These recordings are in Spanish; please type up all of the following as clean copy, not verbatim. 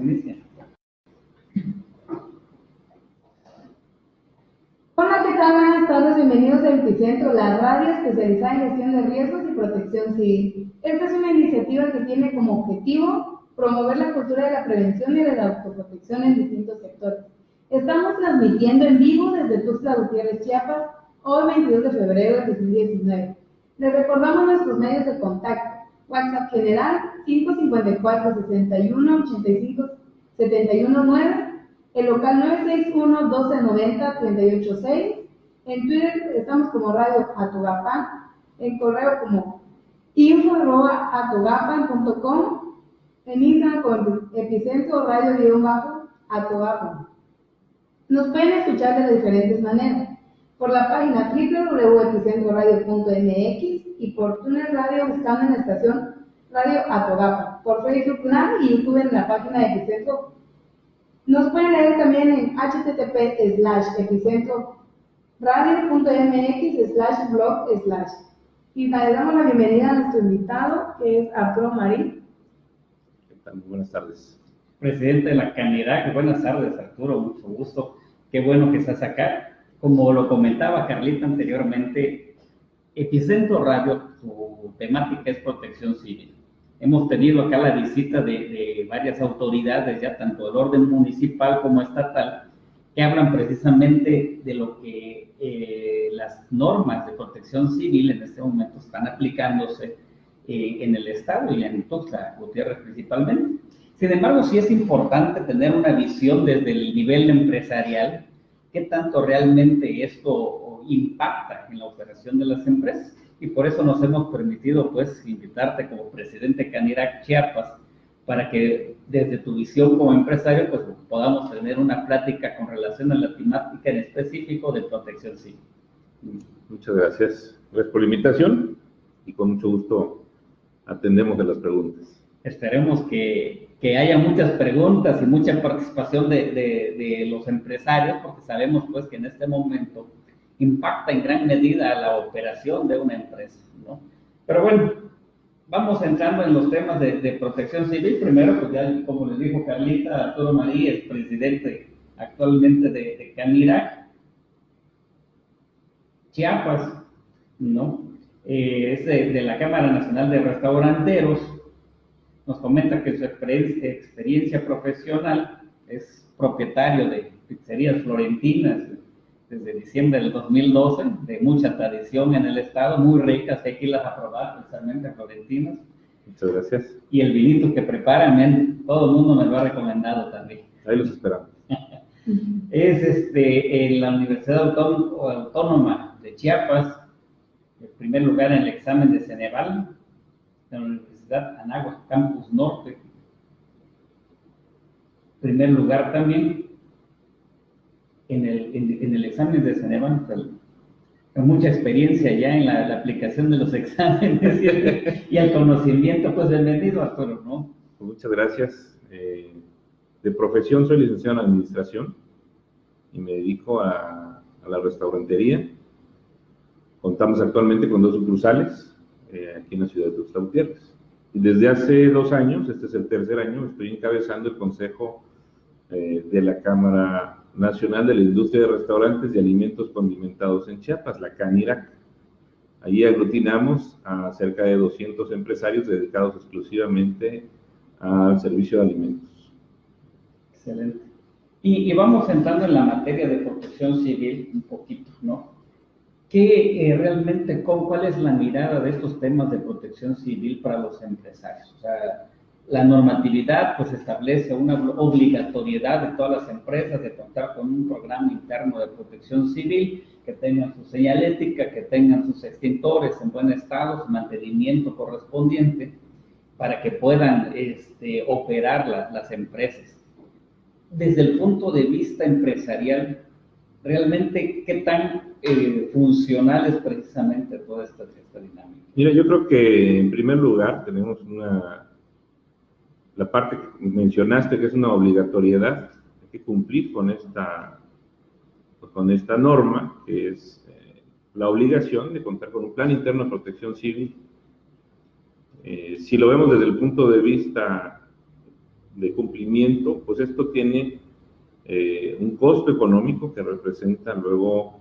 inicia. Hola, ¿qué tal? Buenas tardes, bienvenidos a Epicentro, la radio especializada en gestión de riesgos y protección civil. Esta es una iniciativa que tiene como objetivo promover la cultura de la prevención y de la autoprotección en distintos sectores. Estamos transmitiendo en vivo desde Tuxtla Gutiérrez, Chiapas, hoy 22 de febrero de 2019. Les recordamos nuestros medios de contacto. WhatsApp general 554-61-85-71-9, el local 961-1290-386. En Twitter estamos como Radio Atogapán, en correo como info@atogapan.com, en Instagram con Epicentro Radio-Atogapán. Nos pueden escuchar de diferentes maneras, por la página www.epicentroradio.mx y por Tuner Radio buscando en la estación Radio Atogapa, por Facebook Live y YouTube en la página de Epicentro. Nos pueden leer también en http:/epicentroradio.mx/blog/. Y le damos la bienvenida a nuestro invitado, que es Arturo Marín. ¿Qué tal? Muy buenas tardes. Presidente de la CANIRAC. Buenas tardes, Arturo, mucho gusto. Qué bueno que estás acá. Como lo comentaba Carlita anteriormente, Epicentro Radio, su temática es protección civil. Hemos tenido acá la visita de varias autoridades, ya tanto del orden municipal como estatal, que hablan precisamente de lo que las normas de protección civil en este momento están aplicándose en el estado y en Tuxtla Gutiérrez principalmente. Sin embargo, sí es importante tener una visión desde el nivel empresarial, qué tanto realmente esto impacta en la operación de las empresas. Y por eso nos hemos permitido, pues, invitarte como presidente CANIRAC Chiapas, para que desde tu visión como empresario, pues, podamos tener una plática con relación a la temática en específico de protección civil. Muchas gracias. Gracias por la invitación y con mucho gusto atendemos de las preguntas. Esperemos que haya muchas preguntas y mucha participación de los empresarios, porque sabemos, pues, que en este momento impacta en gran medida la operación de una empresa, ¿no? Pero bueno, vamos entrando en los temas de protección civil. Primero, pues ya, como les dijo Carlita, Arturo Marí es presidente actualmente de CANIRAC Chiapas, ¿no? Es de la Cámara Nacional de Restauranteros. Nos comenta que su experiencia profesional es propietario de pizzerías florentinas desde diciembre del 2012, de mucha tradición en el estado, muy ricas, hay que irlas a probar precisamente florentinas. Muchas gracias. Y el vinito que preparan, todo el mundo me lo ha recomendado también. Ahí los esperamos. Es en la Universidad Autónoma de Chiapas, el primer lugar en el examen de Ceneval, en la Universidad Anáhuac, Campus Norte. Primer lugar también en el examen de Ceneval, con mucha experiencia ya en la aplicación de los exámenes y el conocimiento. Pues bienvenido, Arturo, ¿no? Muchas gracias. De profesión soy licenciado en administración y me dedico a la restaurantería. Contamos actualmente con 2 sucursales aquí en la ciudad de Tuxtla Gutiérrez. Y desde hace 2 años, este es el tercer año, estoy encabezando el consejo de la Cámara Nacional de la Industria de Restaurantes y Alimentos Condimentados en Chiapas, la CANIRAC. Allí aglutinamos a cerca de 200 empresarios dedicados exclusivamente al servicio de alimentos. Excelente. Y vamos entrando en la materia de protección civil un poquito, ¿no? ¿Qué realmente, cuál es la mirada de estos temas de protección civil para los empresarios? O sea, la normatividad pues establece una obligatoriedad de todas las empresas de contar con un programa interno de protección civil, que tengan su señalética, que tengan sus extintores en buen estado, su mantenimiento correspondiente, para que puedan operar las empresas. Desde el punto de vista empresarial, realmente, ¿qué tan funcional es precisamente toda esta dinámica? Mira, yo creo que en primer lugar tenemos la parte que mencionaste, que es una obligatoriedad, hay que cumplir con esta norma, que es la obligación de contar con un plan interno de protección civil. Si lo vemos desde el punto de vista de cumplimiento, pues esto tiene un costo económico que representa luego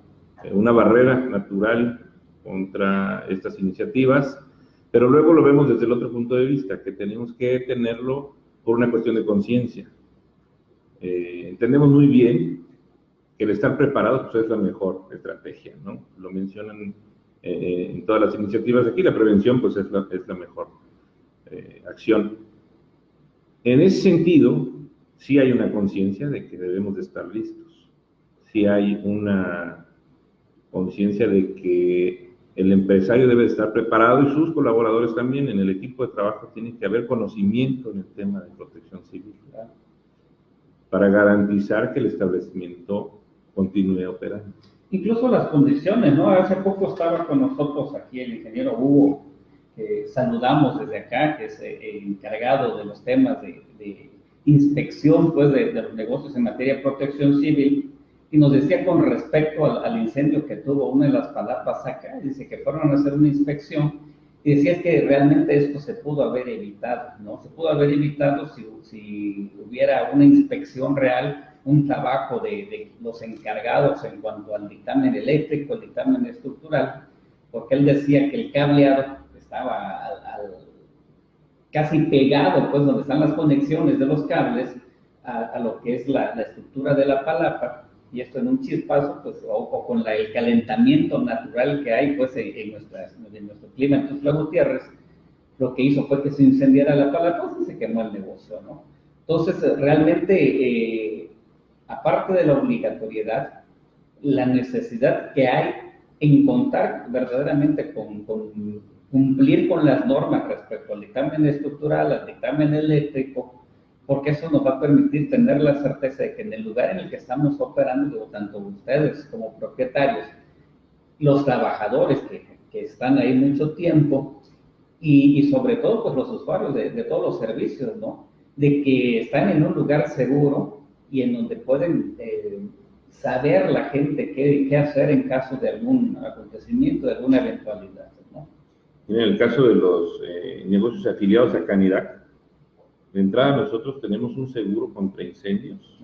una barrera natural contra estas iniciativas, pero luego lo vemos desde el otro punto de vista, que tenemos que tenerlo por una cuestión de conciencia. Entendemos muy bien que el estar preparados pues, es la mejor estrategia, ¿no? Lo mencionan en todas las iniciativas aquí, la prevención pues es la mejor acción. En ese sentido, sí hay una conciencia de que debemos de estar listos, sí hay una conciencia de que el empresario debe estar preparado y sus colaboradores también. En el equipo de trabajo tiene que haber conocimiento en el tema de protección civil para garantizar que el establecimiento continúe operando. Incluso las condiciones, ¿no? Hace poco estaba con nosotros aquí el ingeniero Hugo, que saludamos desde acá, que es el encargado de los temas de inspección pues, de los negocios en materia de protección civil, y nos decía con respecto al incendio que tuvo una de las palapas acá, dice que fueron a hacer una inspección, y decía que realmente esto se pudo haber evitado, ¿no? Se pudo haber evitado si hubiera una inspección real, un trabajo de los encargados en cuanto al dictamen eléctrico, el dictamen estructural, porque él decía que el cableado estaba casi pegado, pues donde están las conexiones de los cables, a lo que es la estructura de la palapa, y esto en un chispazo, pues, o con el calentamiento natural que hay, pues, en nuestro clima en Tuxtla Gutiérrez, lo que hizo fue que se incendiara la palapa y se quemó el negocio, ¿no? Entonces, realmente, aparte de la obligatoriedad, la necesidad que hay en contar verdaderamente con cumplir con las normas respecto al dictamen estructural, al dictamen eléctrico, porque eso nos va a permitir tener la certeza de que en el lugar en el que estamos operando, tanto ustedes como propietarios, los trabajadores que están ahí mucho tiempo, y sobre todo pues, los usuarios de todos los servicios, ¿no? De que están en un lugar seguro y en donde pueden saber la gente qué hacer en caso de algún acontecimiento, de alguna eventualidad, ¿no? En el caso de los negocios afiliados a Canirac, de entrada nosotros tenemos un seguro contra incendios,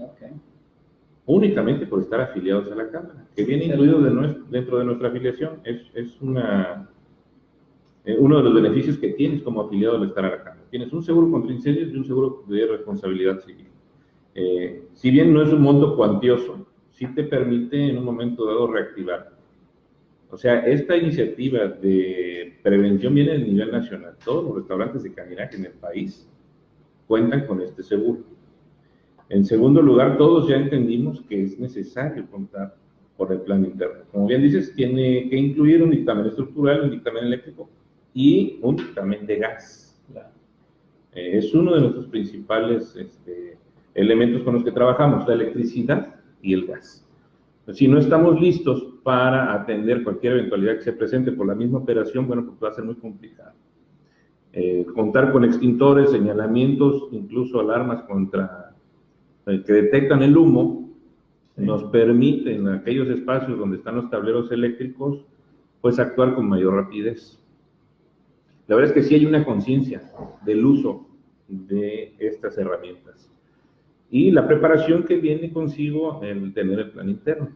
únicamente por estar afiliados a la Cámara, que viene incluido dentro de nuestra afiliación. Es uno de los beneficios que tienes como afiliado al estar a la Cámara. Tienes un seguro contra incendios y un seguro de responsabilidad civil. Si bien no es un monto cuantioso, sí te permite en un momento dado reactivar. O sea, esta iniciativa de prevención viene a nivel nacional. Todos los restaurantes de Canirac en el país cuentan con este seguro. En segundo lugar, todos ya entendimos que es necesario contar por el plan interno. Como bien dices, tiene que incluir un dictamen estructural, un dictamen eléctrico y un dictamen de gas. Es uno de nuestros principales elementos con los que trabajamos, la electricidad y el gas. Si no estamos listos para atender cualquier eventualidad que se presente por la misma operación, bueno, pues va a ser muy complicado. Contar con extintores, señalamientos, incluso alarmas que detectan el humo, nos permite en aquellos espacios donde están los tableros eléctricos, pues actuar con mayor rapidez. La verdad es que sí hay una conciencia del uso de estas herramientas y la preparación que viene consigo el tener el plan interno,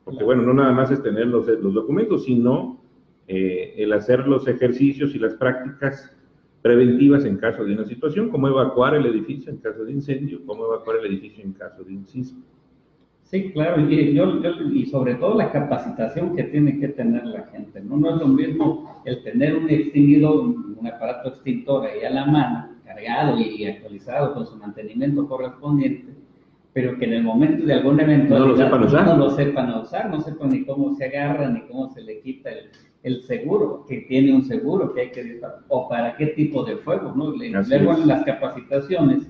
porque bueno, no nada más es tener los documentos, sino el hacer los ejercicios y las prácticas preventivas en caso de una situación, cómo evacuar el edificio en caso de incendio, cómo evacuar el edificio en caso de un sismo. Sí, claro, y sobre todo la capacitación que tiene que tener la gente, ¿no? No es lo mismo el tener un extinguidor, un aparato extintor ahí a la mano, cargado y actualizado con su mantenimiento correspondiente, pero que en el momento de alguna eventualidad no lo sepan usar, no sepan ni cómo se agarra, ni cómo se le quita el seguro, que tiene un seguro que hay que disparar, o para qué tipo de fuego, ¿no? Luego en las capacitaciones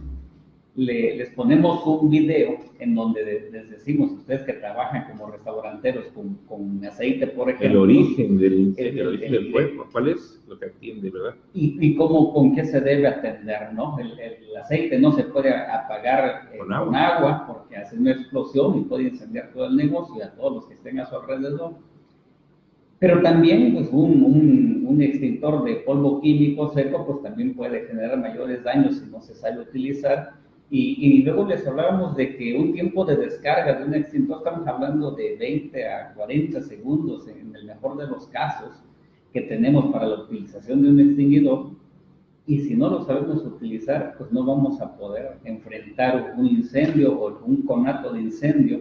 les ponemos un video en donde les decimos, ustedes que trabajan como restauranteros con aceite, por ejemplo. El origen del fuego, ¿cuál es lo que atiende, verdad? Y con qué se debe atender, ¿no? El aceite no se puede apagar con agua porque hace una explosión y puede incendiar todo el negocio y a todos los que estén a su alrededor. Pero también, pues, un extintor de polvo químico seco, pues, también puede generar mayores daños si no se sabe utilizar. Y luego les hablábamos de que un tiempo de descarga de un extintor, estamos hablando de 20 a 40 segundos en el mejor de los casos que tenemos para la utilización de un extinguidor, y si no lo sabemos utilizar, pues no vamos a poder enfrentar un incendio o un conato de incendio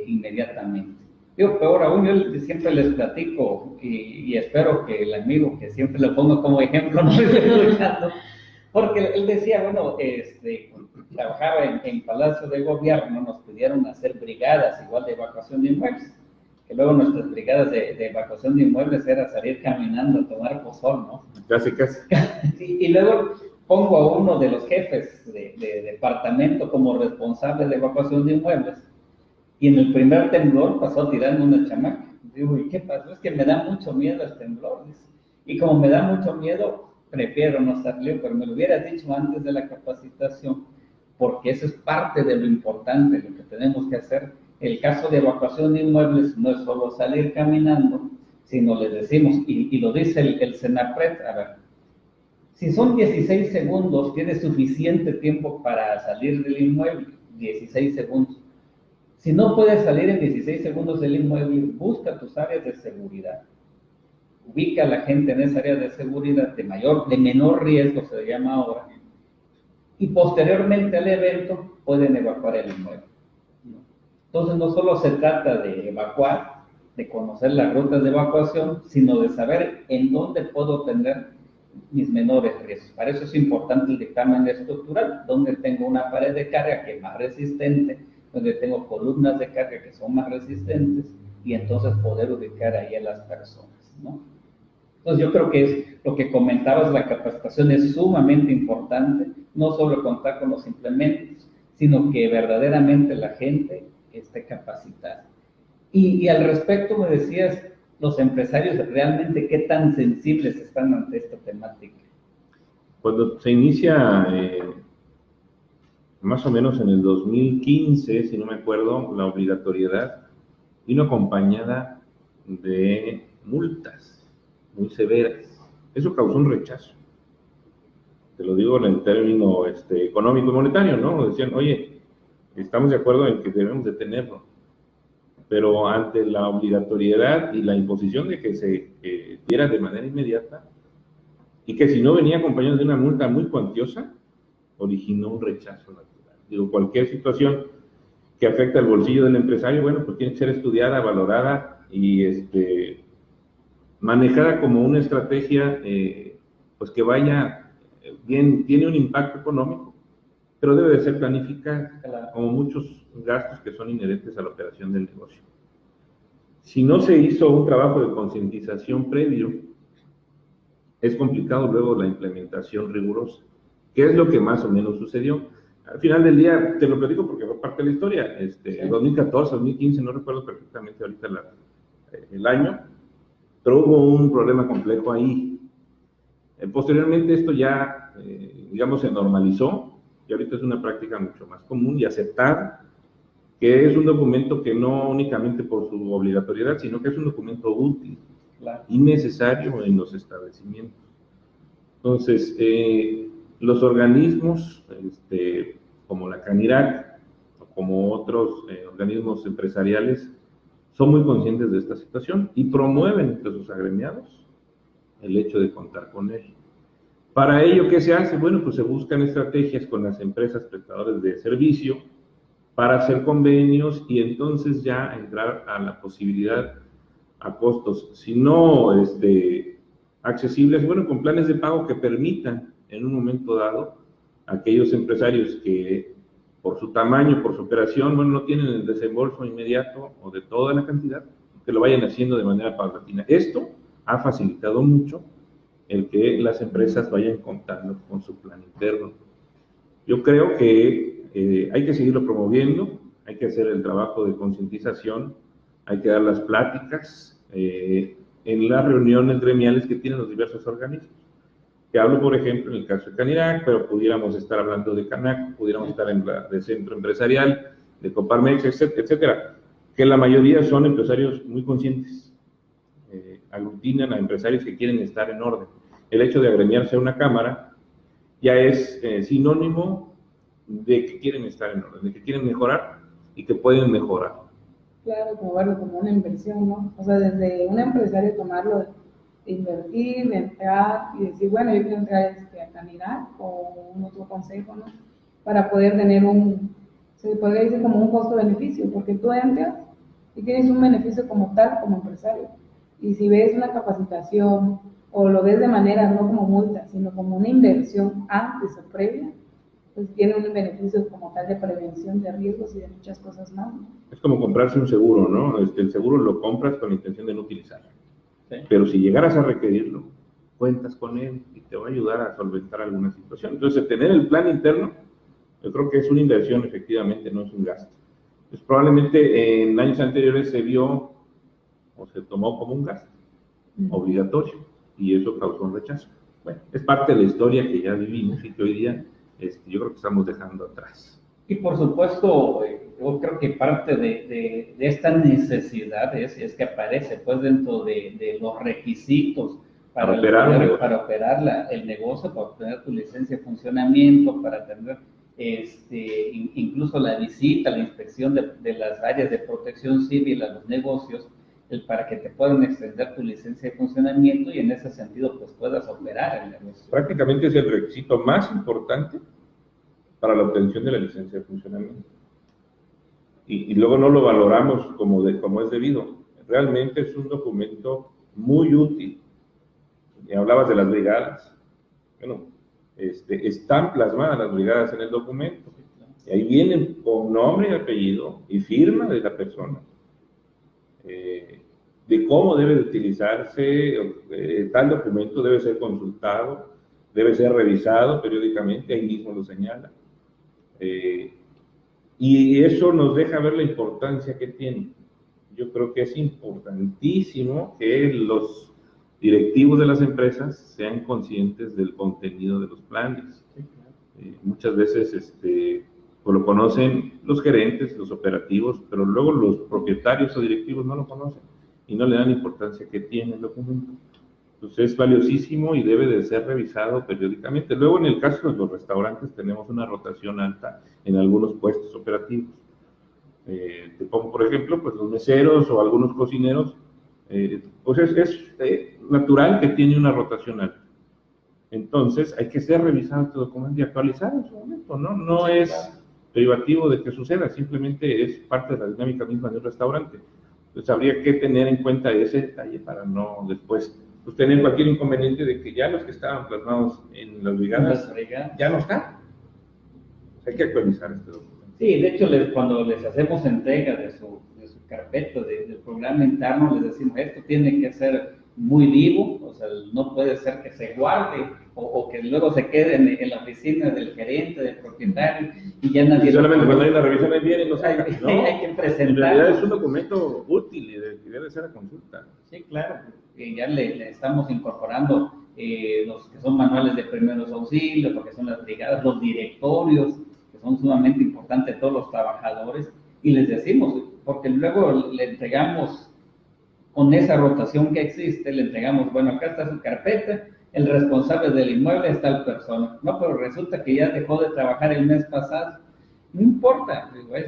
inmediatamente. Yo, peor aún, yo siempre les platico y espero que el amigo que siempre lo pongo como ejemplo no me esté escuchando, porque él decía, bueno, trabajaba en Palacio de Gobierno, nos pidieron hacer brigadas igual de evacuación de inmuebles, que luego nuestras brigadas de evacuación de inmuebles era salir caminando a tomar pozol, ¿no? Casi. Y luego pongo a uno de los jefes de departamento como responsable de evacuación de inmuebles, y en el primer temblor pasó tirando una chamaca. Digo, ¿y qué pasó? Es que me da mucho miedo el temblor. Y como me da mucho miedo, prefiero no salir, pero me lo hubieras dicho antes de la capacitación, porque eso es parte de lo importante, lo que tenemos que hacer. El caso de evacuación de inmuebles no es solo salir caminando, sino les decimos, y lo dice el Senapred, a ver, si son 16 segundos, tienes suficiente tiempo para salir del inmueble, 16 segundos. Si no puedes salir en 16 segundos del inmueble, busca tus áreas de seguridad. Ubica a la gente en esa área de seguridad de menor riesgo, se le llama ahora, y posteriormente al evento pueden evacuar el inmueble. Entonces no solo se trata de evacuar, de conocer las rutas de evacuación, sino de saber en dónde puedo tener mis menores riesgos. Para eso es importante el dictamen estructural, donde tengo una pared de carga que es más resistente, donde tengo columnas de carga que son más resistentes, y entonces poder ubicar ahí a las personas, ¿no? Entonces yo creo que es lo que comentabas, la capacitación es sumamente importante, no solo contar con los implementos, sino que verdaderamente la gente esté capacitada. Y al respecto me decías, los empresarios realmente qué tan sensibles están ante esta temática. Cuando se inicia, más o menos en el 2015, si no me acuerdo, la obligatoriedad vino acompañada de multas muy severas. Eso causó un rechazo. Te lo digo en el término económico y monetario, ¿no? Decían, oye, estamos de acuerdo en que debemos de tenerlo, pero ante la obligatoriedad y la imposición de que se diera de manera inmediata, y que si no venía acompañado de una multa muy cuantiosa, originó un rechazo natural. Digo, cualquier situación que afecta al bolsillo del empresario, bueno, pues tiene que ser estudiada, valorada y manejada como una estrategia, pues que vaya bien, tiene un impacto económico, pero debe de ser planificada, como muchos gastos que son inherentes a la operación del negocio. Si no se hizo un trabajo de concientización previo, es complicado luego la implementación rigurosa, que es lo que más o menos sucedió. Al final del día, te lo platico porque fue parte de la historia, 2014, 2015, no recuerdo perfectamente ahorita el año, pero hubo un problema complejo ahí. Posteriormente esto ya, digamos, se normalizó, y ahorita es una práctica mucho más común y aceptada, que es un documento que no únicamente por su obligatoriedad, sino que es un documento útil y necesario en los establecimientos. Entonces, los organismos, como la CANIRAC, o como otros organismos empresariales, son muy conscientes de esta situación y promueven entre sus agremiados el hecho de contar con él. Para ello, ¿qué se hace? Bueno, pues se buscan estrategias con las empresas prestadoras de servicio para hacer convenios y entonces ya entrar a la posibilidad a costos, si no accesibles, bueno, con planes de pago que permitan en un momento dado a aquellos empresarios que por su tamaño, por su operación, bueno, no tienen el desembolso inmediato o de toda la cantidad, que lo vayan haciendo de manera paulatina. Esto ha facilitado mucho el que las empresas vayan contando con su plan interno. Yo creo que hay que seguirlo promoviendo, hay que hacer el trabajo de concientización, hay que dar las pláticas en las reuniones gremiales que tienen los diversos organismos. Que hablo, por ejemplo, en el caso de CANIRAC, pero pudiéramos estar hablando de CANAC, pudiéramos estar en la de Centro Empresarial, de Coparmex, etcétera, que la mayoría son empresarios muy conscientes, aglutinan a empresarios que quieren estar en orden. El hecho de agremiarse a una cámara ya es sinónimo de que quieren estar en orden, de que quieren mejorar y que pueden mejorar. Claro, como verlo como una inversión, ¿no? O sea, desde un empresario tomarlo, invertir, de entrar y decir, bueno, yo quiero entrar a Canidad o un otro consejo, ¿no? Para poder tener se podría decir como un costo-beneficio, porque tú entras y tienes un beneficio como tal, como empresario. Y si ves una capacitación o lo ves de manera no como multa, sino como una inversión antes o previa, pues tiene un beneficio como tal de prevención de riesgos y de muchas cosas más, ¿no? Es como comprarse un seguro, ¿no? El seguro lo compras con la intención de no utilizarlo. Sí. Pero si llegaras a requerirlo, cuentas con él y te va a ayudar a solventar alguna situación. Entonces, tener el plan interno, yo creo que es una inversión, efectivamente, no es un gasto. Pues probablemente en años anteriores se vio o se tomó como un gasto obligatorio y eso causó un rechazo. Bueno, es parte de la historia que ya vivimos y que hoy día yo creo que estamos dejando atrás. Y por supuesto, yo creo que parte de esta necesidad es que aparece pues dentro de los requisitos para operar el negocio, para obtener tu licencia de funcionamiento, para tener incluso la visita, la inspección de las áreas de protección civil a los negocios, para que te puedan extender tu licencia de funcionamiento y en ese sentido pues puedas operar el negocio. Prácticamente es el requisito más importante para la obtención de la licencia de funcionamiento. Y luego no lo valoramos como es debido. Realmente es un documento muy útil. Y hablabas de las brigadas. Bueno, están plasmadas las brigadas en el documento. Y ahí vienen con nombre y apellido y firma de la persona. De cómo debe de utilizarse, tal documento debe ser consultado, debe ser revisado periódicamente, ahí mismo lo señala. Y eso nos deja ver la importancia que tiene. Yo creo que es importantísimo que los directivos de las empresas sean conscientes del contenido de los planes. Muchas veces pues lo conocen los gerentes, los operativos, pero luego los propietarios o directivos no lo conocen y no le dan importancia que tiene el documento. Entonces es valiosísimo y debe de ser revisado periódicamente. Luego, en el caso de los restaurantes, tenemos una rotación alta en algunos puestos operativos. Te pongo, por ejemplo, pues los meseros o algunos cocineros, pues es natural que tiene una rotación alta. Entonces, hay que ser revisado este documento y actualizado en su momento, ¿no? No es privativo de que suceda, simplemente es parte de la dinámica misma de un restaurante. Entonces, habría que tener en cuenta ese detalle para no después pues tener cualquier inconveniente de que ya los que estaban plasmados en las brigadas ya no están. Hay que actualizar este documento. Sí, de hecho, cuando les hacemos entrega de su carpeta, del programa interno, les decimos, esto tiene que ser muy vivo, o sea, no puede ser que se guarde o que luego se quede en la oficina del gerente, del propietario, y ya nadie... Y solamente cuando hay una revisión ahí viene y lo saca. No, hay que presentar. En realidad es un documento útil y debe ser a consulta. Sí, claro, ya le estamos incorporando los que son manuales de primeros auxilios, lo que son las brigadas, los directorios, que son sumamente importantes todos los trabajadores, y les decimos, porque luego le entregamos, con esa rotación que existe, le entregamos, bueno, acá está su carpeta, el responsable del inmueble es tal persona. No, pero resulta que ya dejó de trabajar el mes pasado. No importa, pues,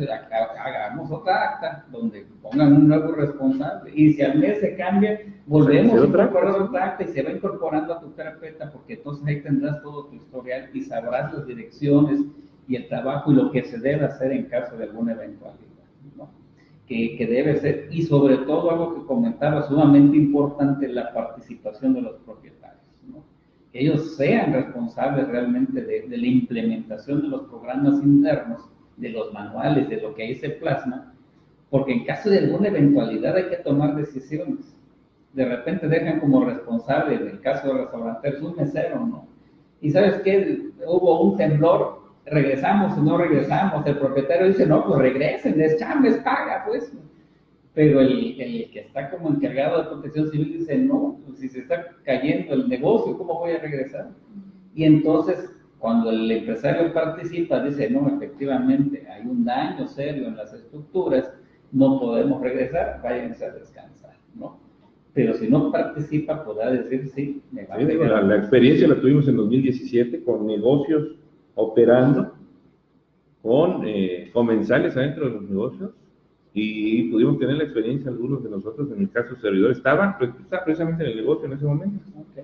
hagamos otra acta donde pongan un nuevo responsable. Y si al mes se cambia, volvemos a incorporar otra acta y se va incorporando a tu carpeta, porque entonces ahí tendrás todo tu historial y sabrás las direcciones y el trabajo y lo que se debe hacer en caso de alguna eventualidad, ¿no? Que debe ser, y sobre todo algo que comentaba, sumamente importante, la participación de los propietarios, ¿no? Que ellos sean responsables realmente de la implementación de los programas internos, de los manuales, de lo que ahí se plasma, porque en caso de alguna eventualidad hay que tomar decisiones. De repente dejan como responsable, en el caso de restauranteros, un mesero, ¿no? Y ¿sabes qué? Hubo un temblor, regresamos o no regresamos, el propietario dice, no, pues regresen, les paga, pues. Pero el que está como encargado de protección civil dice, no, pues si se está cayendo el negocio, ¿cómo voy a regresar? Y entonces, cuando el empresario participa, dice, no, efectivamente, hay un daño serio en las estructuras, no podemos regresar, váyanse a descansar, ¿no? Pero si no participa, podrá decir, sí, me va a regresar. La experiencia la tuvimos en 2017 con negocios operando con comensales adentro de los negocios y pudimos tener la experiencia algunos de nosotros, en mi caso el servidor estaba precisamente en el negocio en ese momento. Okay.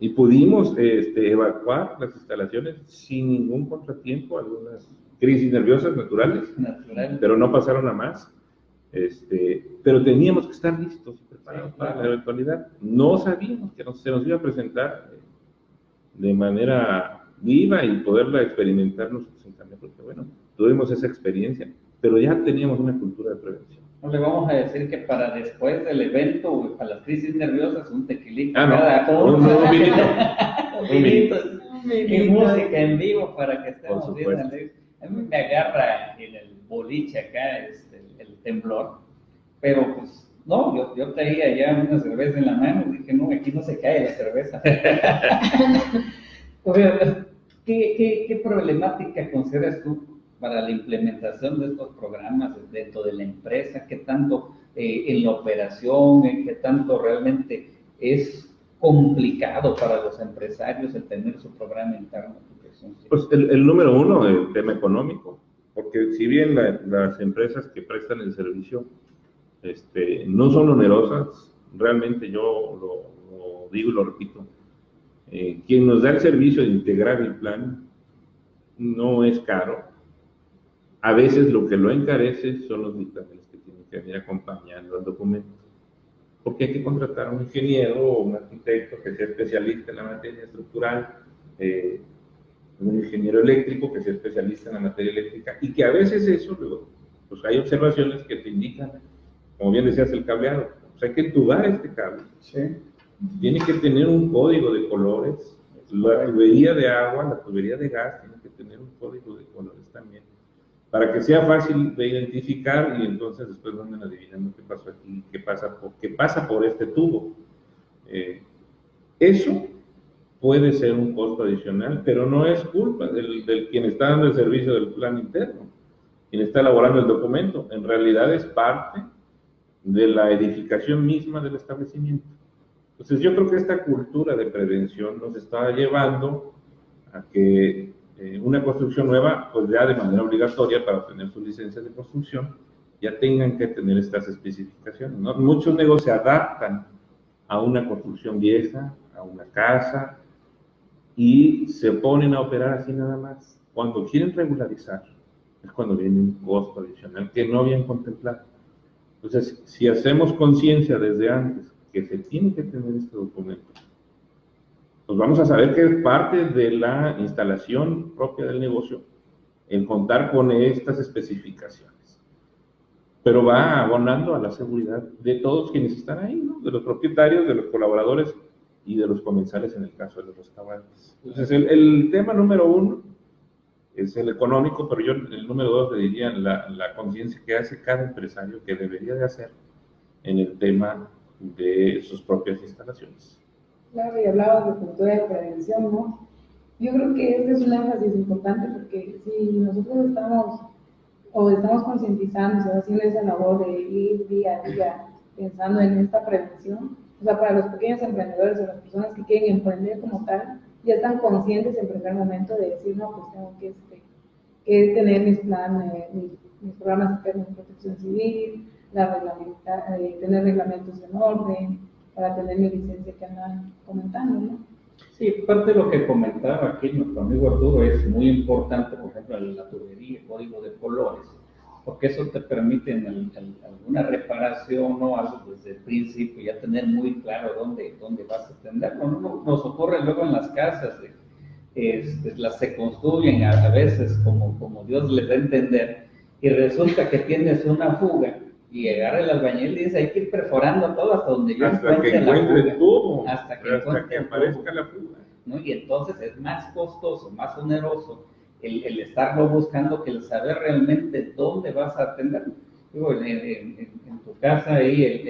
Y pudimos evacuar las instalaciones sin ningún contratiempo, algunas crisis nerviosas naturales, pero no pasaron a más. Pero teníamos que estar listos y preparados para la eventualidad. No sabíamos que se nos iba a presentar de manera viva y poderla experimentar nosotros en cambio, porque bueno, tuvimos esa experiencia, pero ya teníamos una cultura de prevención. No le vamos a decir que para después del evento, para las crisis nerviosas, un tequilita. Un vinito. Y música en vivo para que estemos bien alegres. A mí me agarra en el boliche acá el temblor, pero pues no, yo traía ya una cerveza en la mano y dije, no, aquí no se cae la cerveza. ¿Qué problemática consideras tú para la implementación de estos programas dentro de la empresa? ¿Qué tanto en la operación, qué tanto realmente es complicado para los empresarios el tener su programa interno? Pues el número uno, el tema económico, porque si bien las empresas que prestan el servicio no son onerosas, realmente yo lo digo y lo repito, quien nos da el servicio de integrar el plan no es caro. A veces lo que lo encarece son los dictámenes que tienen que venir acompañando al documento, porque hay que contratar a un ingeniero o un arquitecto que sea especialista en la materia estructural, un ingeniero eléctrico que sea especialista en la materia eléctrica, y que a veces eso, pues hay observaciones que te indican, como bien decías, el cableado, pues hay que entubar este cable, sí. Tiene que tener un código de colores, la tubería de agua, la tubería de gas, tiene que tener un código de colores también, para que sea fácil de identificar y entonces después no anden adivinando qué pasó aquí, qué pasa por este tubo. Eso puede ser un costo adicional, pero no es culpa del quien está dando el servicio del plan interno, quien está elaborando el documento. En realidad es parte de la edificación misma del establecimiento. Entonces yo creo que esta cultura de prevención nos está llevando a que una construcción nueva, pues ya de manera obligatoria para obtener su licencia de construcción, ya tengan que tener estas especificaciones, ¿no? Muchos negocios se adaptan a una construcción vieja, a una casa, y se ponen a operar así nada más. Cuando quieren regularizar, es cuando viene un costo adicional que no habían contemplado. Entonces, si hacemos conciencia desde antes que se tiene que tener este documento, pues vamos a saber que es parte de la instalación propia del negocio el contar con estas especificaciones. Pero va abonando a la seguridad de todos quienes están ahí, ¿no? De los propietarios, de los colaboradores y de los comensales en el caso de los restaurantes. Entonces, el tema número uno es el económico, pero yo el número dos le diría la conciencia que hace cada empresario que debería de hacer en el tema de sus propias instalaciones. Claro, y hablabas de cultura de prevención, ¿no? Yo creo que este es un énfasis importante porque si nosotros estamos concientizando, haciendo esa labor de ir día a día pensando en esta prevención, o sea, para los pequeños emprendedores o las personas que quieren emprender como tal, ya están conscientes en primer momento de decir, no, pues tengo que tener mis planes, mis programas internos de protección civil, tener reglamentos en orden, para tener mi licencia que andan comentando, ¿no? Sí, parte de lo que comentaba aquí nuestro amigo Arturo es muy importante, por ejemplo, la tubería, el código de colores, porque eso te permite en alguna reparación o algo desde el principio ya tener muy claro dónde vas a atenderlo. ¿No? Nos ocurre luego en las casas, las se construyen a veces como Dios les da a entender, y resulta que tienes una fuga, y agarra el albañil y dice, hay que ir perforando todo hasta donde yo encuentre el tubo, hasta que aparezca la fuga, ¿no? Y entonces es más costoso, más oneroso el estarlo buscando que el saber realmente dónde vas a atenderlo. Digo, en tu casa ahí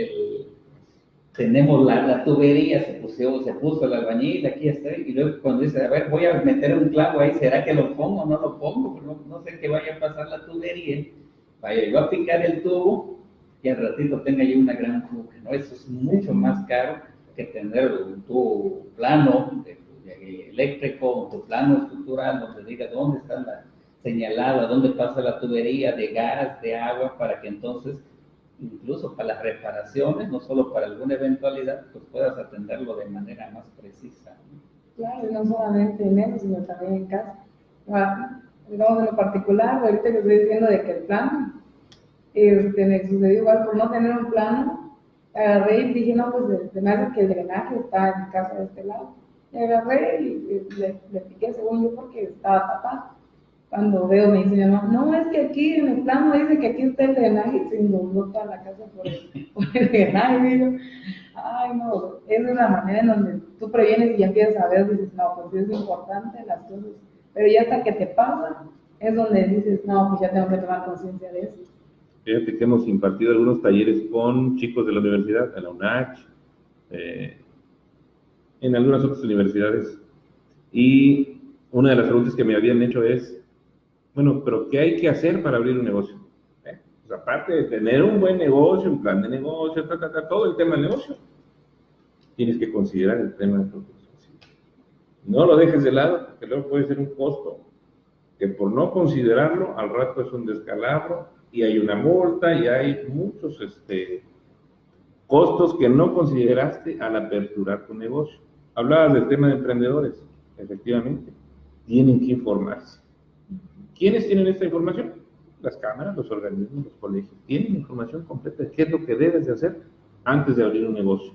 tenemos la tubería, se puso el albañil, aquí está, y luego cuando dice, a ver, voy a meter un clavo ahí, ¿será que lo pongo o no lo pongo? No sé qué vaya a pasar la tubería, vaya yo a picar el tubo, y al ratito tenga yo una gran fuga, ¿no? Eso es mucho más caro que tener tu plano eléctrico, tu plano estructural, donde diga dónde está señalado a dónde pasa la tubería de gas, de agua, para que entonces, incluso para las reparaciones, no solo para alguna eventualidad, pues puedas atenderlo de manera más precisa, ¿no? Claro, y no solamente en eso, sino también en casa. Digamos, en lo particular, ahorita que estoy diciendo de que el plano, me sucedió igual por no tener un plano, agarré y dije, no, pues de nada que el drenaje está en mi casa de este lado. Y agarré y le piqué según yo porque estaba tapado. Cuando veo me dice mi mamá, no, es que aquí en el plano dice que aquí está el drenaje y se inundó toda la casa por el drenaje. Y digo, ay no, es una manera en donde tú previenes y ya empiezas a ver, dices, no, pues es importante las cosas, pero ya hasta que te pasa, es donde dices, no, pues ya tengo que tomar conciencia de eso. Fíjate que hemos impartido algunos talleres con chicos de la universidad, en la UNACH, en algunas otras universidades, y una de las preguntas que me habían hecho es, bueno, pero ¿qué hay que hacer para abrir un negocio? Pues aparte de tener un buen negocio, un plan de negocio, todo el tema del negocio, tienes que considerar el tema de protección civil. No lo dejes de lado, porque luego puede ser un costo que por no considerarlo, al rato es un descalabro, y hay una multa, y hay muchos costos que no consideraste al aperturar tu negocio. Hablabas del tema de emprendedores, efectivamente, tienen que informarse. ¿Quiénes tienen esta información? Las cámaras, los organismos, los colegios. Tienen información completa de qué es lo que debes de hacer antes de abrir un negocio.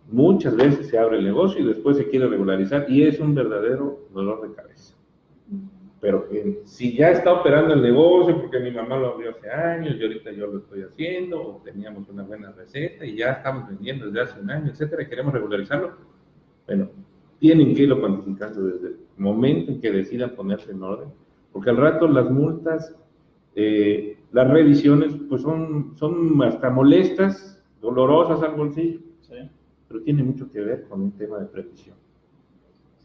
Muchas veces se abre el negocio y después se quiere regularizar y es un verdadero dolor de cabeza. Pero que si ya está operando el negocio, porque mi mamá lo abrió hace años y ahorita yo lo estoy haciendo, o teníamos una buena receta y ya estamos vendiendo desde hace un año, etcétera, y queremos regularizarlo, bueno, tienen que irlo cuantificando desde el momento en que decidan ponerse en orden, porque al rato las multas, las revisiones, pues son hasta molestas, dolorosas al bolsillo, Sí. pero tiene mucho que ver con un tema de previsión.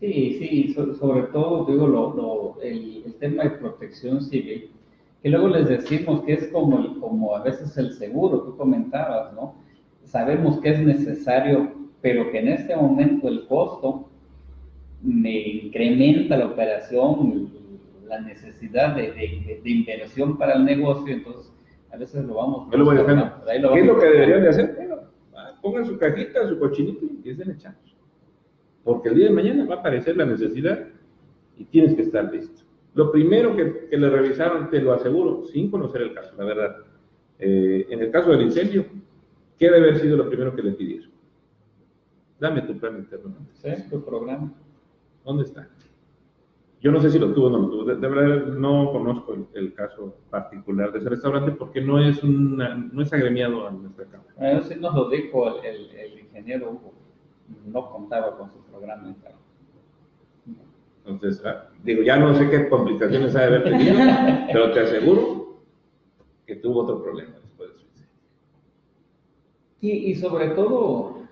Sí, sobre todo, digo, el tema de protección civil, que luego les decimos que es como a veces el seguro, tú comentabas, ¿no? Sabemos que es necesario, pero que en este momento el costo me incrementa la operación, la necesidad de inversión para el negocio, entonces a veces lo vamos... Yo lo voy dejando. ¿Qué es lo que deberían de hacer? Bueno, pongan su cajita, su cochinito y empiecen a echar. Porque el día de mañana va a aparecer la necesidad y tienes que estar listo. Lo primero que le revisaron, te lo aseguro, sin conocer el caso, la verdad. En el caso del incendio, ¿qué debe haber sido lo primero que le pidieron? Dame tu plan interno. Sí, tu programa. ¿Dónde está? Yo no sé si lo tuvo o no lo tuvo. De verdad no conozco el caso particular de ese restaurante porque no es agremiado a nuestra cámara. Sí nos lo dijo el ingeniero Hugo. No contaba con su programa interno. Entonces, digo, ya no sé qué complicaciones ha de haber tenido, pero te aseguro que tuvo otro problema después de su incendio. Y sobre todo,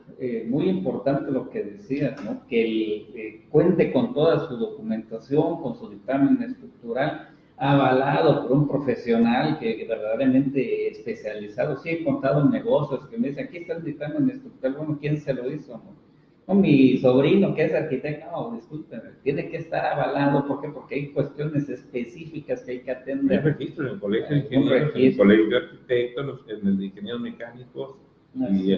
muy importante lo que decías, ¿no? Que cuente con toda su documentación, con su dictamen estructural, avalado por un profesional que verdaderamente especializado. Sí, he contado en negocios que me dicen, aquí está el dictamen estructural, bueno, ¿quién se lo hizo? No, mi sobrino que es arquitecto, no, discúlpeme, tiene que estar avalado, ¿por qué? Porque hay cuestiones específicas que hay que atender. Hay registro en el colegio de ingenieros, en el colegio de arquitectos, en el de ingenieros mecánicos y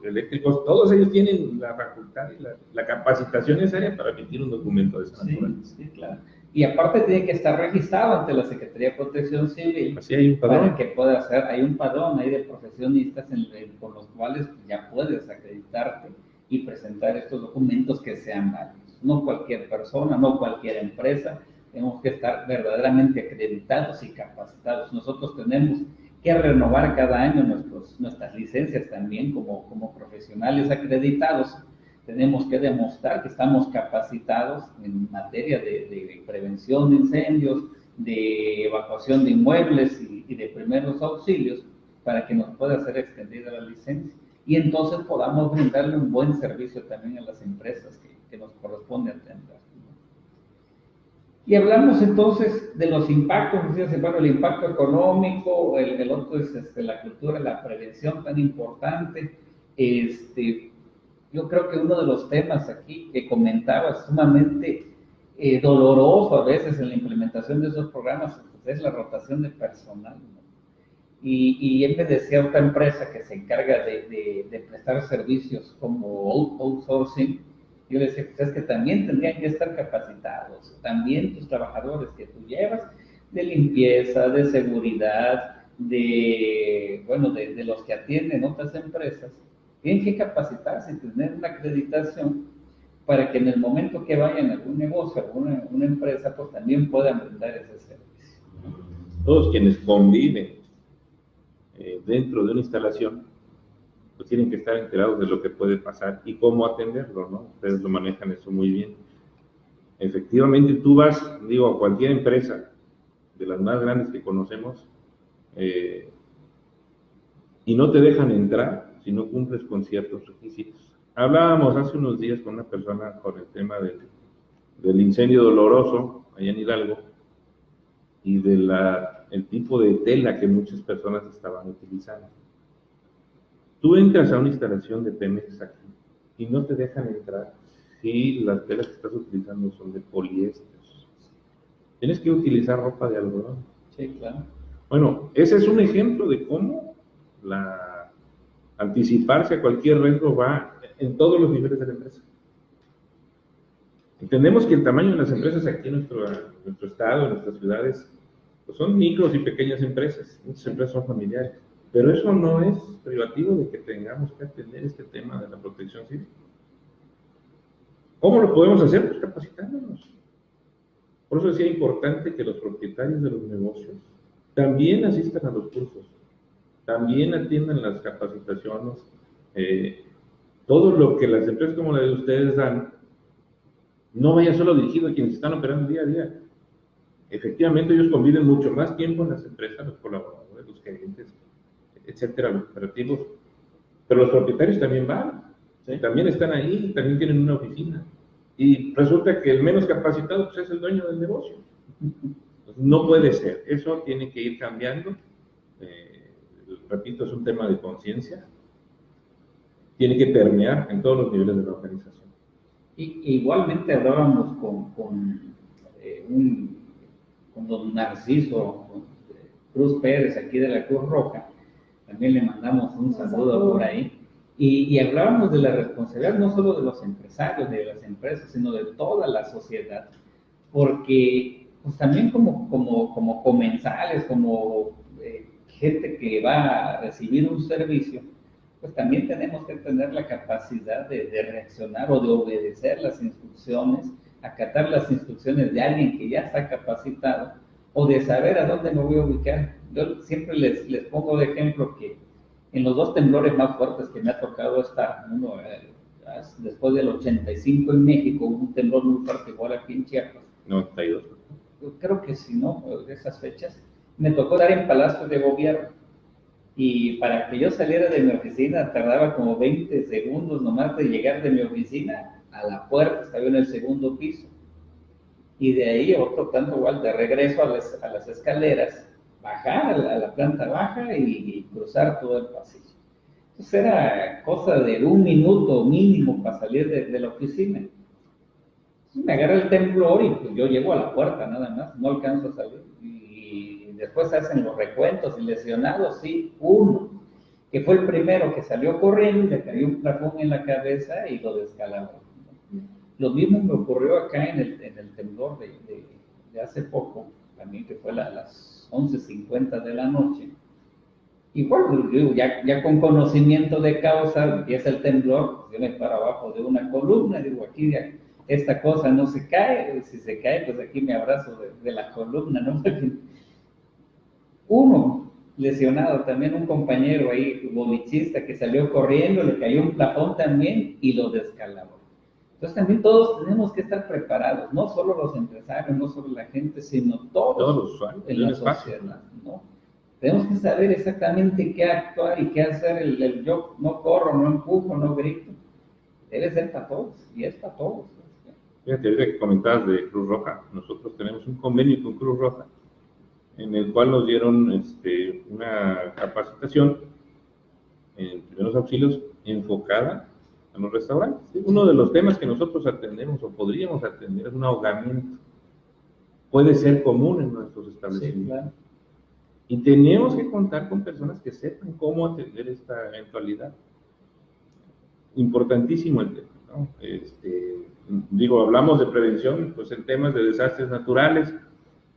eléctricos, todos ellos tienen la facultad y la capacitación necesaria para emitir un documento de esa naturaleza. Sí, claro. Y aparte tiene que estar registrado ante la Secretaría de Protección Civil. Así hay un padrón. Para que pueda hacer, hay un padrón ahí de profesionistas con los cuales ya puedes acreditarte y presentar estos documentos que sean válidos. No cualquier persona, no cualquier empresa, tenemos que estar verdaderamente acreditados y capacitados. Nosotros tenemos que renovar cada año nuestras licencias también como profesionales acreditados. Tenemos que demostrar que estamos capacitados en materia de prevención de incendios, de evacuación de inmuebles y de primeros auxilios para que nos pueda ser extendida la licencia. Y entonces podamos brindarle un buen servicio también a las empresas que nos corresponde atender. Y hablamos entonces de los impactos, bueno, el impacto económico, el otro es la cultura, la prevención tan importante. Yo creo que uno de los temas aquí que comentaba sumamente doloroso a veces en la implementación de esos programas pues, es la rotación de personal, ¿no? Y él me decía otra empresa que se encarga de prestar servicios como outsourcing. Yo le decía, pues es que también tendrían que estar capacitados, también tus trabajadores que tú llevas de limpieza, de seguridad, de los que atienden otras empresas, tienen que capacitarse y tener una acreditación para que en el momento que vayan a algún negocio, a una empresa, pues también puedan brindar ese servicio. Todos quienes conviven dentro de una instalación, pues tienen que estar enterados de lo que puede pasar y cómo atenderlo, ¿no? Ustedes lo manejan eso muy bien. Efectivamente, tú vas, a cualquier empresa, de las más grandes que conocemos, y no te dejan entrar si no cumples con ciertos requisitos. Hablábamos hace unos días con una persona con el tema del incendio doloroso allá en Hidalgo y el tipo de tela que muchas personas estaban utilizando. Tú entras a una instalación de Pemex aquí y no te dejan entrar si las telas que estás utilizando son de poliéster. Tienes que utilizar ropa de algodón. Sí, claro. Bueno, ese es un ejemplo de cómo anticiparse a cualquier riesgo va en todos los niveles de la empresa. Entendemos que el tamaño de las empresas aquí en nuestro estado, en nuestras ciudades, pues son micros y pequeñas empresas. Muchas empresas son familiares. Pero eso no es privativo de que tengamos que atender este tema de la protección civil. ¿Cómo lo podemos hacer? Pues capacitándonos. Por eso decía importante que los propietarios de los negocios también asistan a los cursos, también atiendan las capacitaciones, todo lo que las empresas como la de ustedes dan, no vaya solo dirigido a quienes están operando día a día. Efectivamente, ellos conviven mucho más tiempo en las empresas, los colaboradores, los gerentes, etcétera, los operativos, pero los propietarios también van, ¿sí? También están ahí, también tienen una oficina. Y resulta que el menos capacitado pues, es el dueño del negocio. No puede ser. Eso tiene que ir cambiando. Repito, es un tema de conciencia. Tiene que permear en todos los niveles de la organización. Igualmente hablábamos con don Narciso Cruz Pérez, aquí de la Cruz Roja. También le mandamos un saludo por ahí. Y hablábamos de la responsabilidad no solo de los empresarios, de las empresas, sino de toda la sociedad, porque pues también como comensales, como gente que va a recibir un servicio, pues también tenemos que tener la capacidad de reaccionar o de obedecer las instrucciones, acatar las instrucciones de alguien que ya está capacitado, o de saber a dónde me voy a ubicar. Yo siempre les pongo de ejemplo que en los dos temblores más fuertes que me ha tocado estar, uno después del 85 en México, un temblor muy fuerte igual aquí en Chiapas. 92. Creo que sí, ¿no? De esas fechas. Me tocó estar en Palacio de Gobierno y para que yo saliera de mi oficina tardaba como 20 segundos nomás de llegar de mi oficina a la puerta, estaba en el segundo piso. Y de ahí otro tanto igual de regreso a las escaleras, bajar a la planta baja y cruzar todo el pasillo. Entonces era cosa de 1 minuto mínimo para salir de la oficina. Entonces me agarra el temblor y pues yo llego a la puerta nada más, no alcanzo a salir. Y después hacen los recuentos y lesionados, sí, uno, que fue el primero que salió corriendo y le cayó un plafón en la cabeza y lo descalabró. Lo mismo me ocurrió acá en el temblor de hace poco, también que fue a las 11:50 de la noche. Igual, ya con conocimiento de causa, empieza el temblor, yo me paro abajo de una columna, digo, aquí esta cosa no se cae, si se cae, pues aquí me abrazo de la columna, ¿no? Uno lesionado, también un compañero ahí, bolichista, que salió corriendo, le cayó un plafón también y lo descalabró. Entonces también todos tenemos que estar preparados, no solo los empresarios, no solo la gente, sino todos los usuarios en la sociedad, ¿no? Tenemos que saber exactamente qué actuar y qué hacer. El yo no corro, no empujo, no grito. Debe ser para todos, y es para todos. Fíjate, ahorita que comentabas de Cruz Roja, nosotros tenemos un convenio con Cruz Roja, en el cual nos dieron una capacitación en primeros auxilios enfocada en los restaurantes. ¿Sí? Uno de los temas que nosotros atendemos o podríamos atender es un ahogamiento. Puede ser común en nuestros establecimientos. Sí, claro. Y tenemos que contar con personas que sepan cómo atender esta eventualidad. Importantísimo el tema, ¿no? Digo, hablamos de prevención, pues en temas de desastres naturales,